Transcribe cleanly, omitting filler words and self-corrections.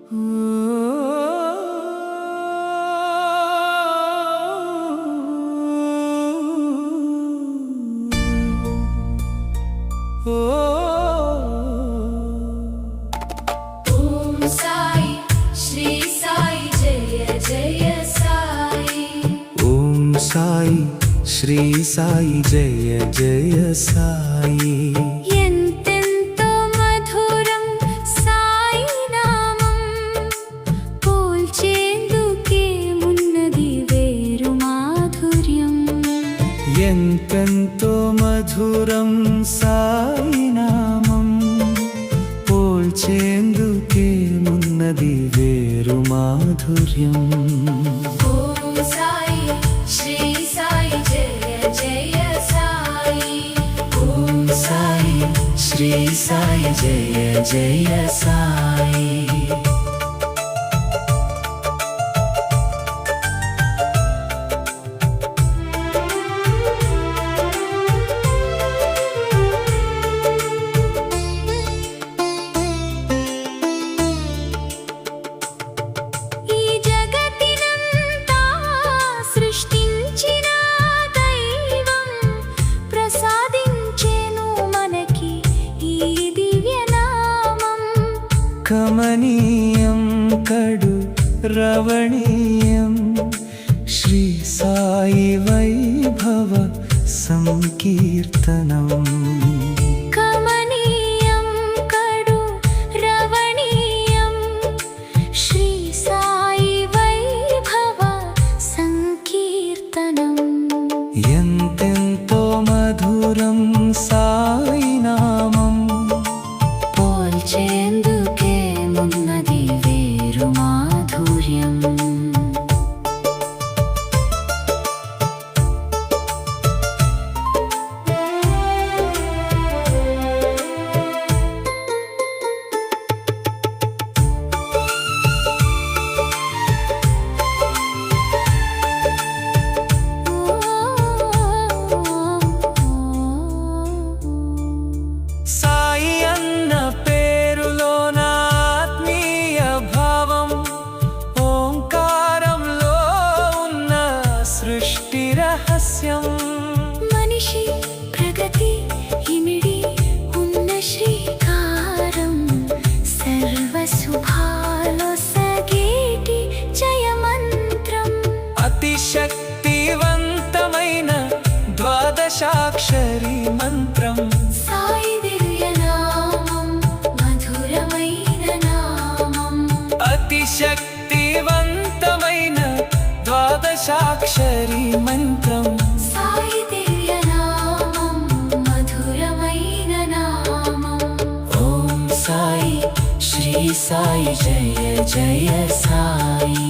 సాయి శ్రీ సాయి జయ జయ సాయి. ఓం సాయి శ్రీ సాయి జయ జయ సాయి. ఎంతెంతో మధురం సాయి నామం, పోల్చేందుకే ఉన్నది వేరు మాధుర్యం. ఎంతెంతో మధురం సాయి నామం, పోల్చేందుకే ఉన్నది వేరు మాధుర్యం. ఓం సాయి శ్రీ సాయి జయ జయ సాయి. ఓం సాయి శ్రీ సాయి జయ జయ సాయి. ఈ జగతినంతా సృష్టించిన దైవం ప్రసాదించెను మనకి ఈ దివ్యనామం. కమనీయం కడు రవణీయం శ్రీ సాయి వైభవ సంకీర్తనం. కమనీయం కడు రవణీయం శ్రీ సాయి వైభవ సంకీర్తనం. ఎంతెంతో మధురం సాయి నామం, పోల్చేందుకే ఉన్నది వేరు మాధుర్యం. సాయి అన్న పేరులోన ఆత్మీయ భావం, ఓంకారంలో ఉన్న సృష్టి రహస్యం. మనిషి ప్రగతి ఇమిడి ఉన్న శ్రీకారం, సర్వశుభాలో సగేటి జయమంత్రం. అతి శక్తివంతమైన ద్వాదశాక్షరి మంత్రం. సాయి దివ్యనామం మధురమైన నామం. అతి శక్తివంతమైన ద్వాదశాక్షరి మంత్రం. సాయి దివ్యనామం మధురమైన నామం. ఓం సాయి శ్రీ సాయి జయ జయ సాయి.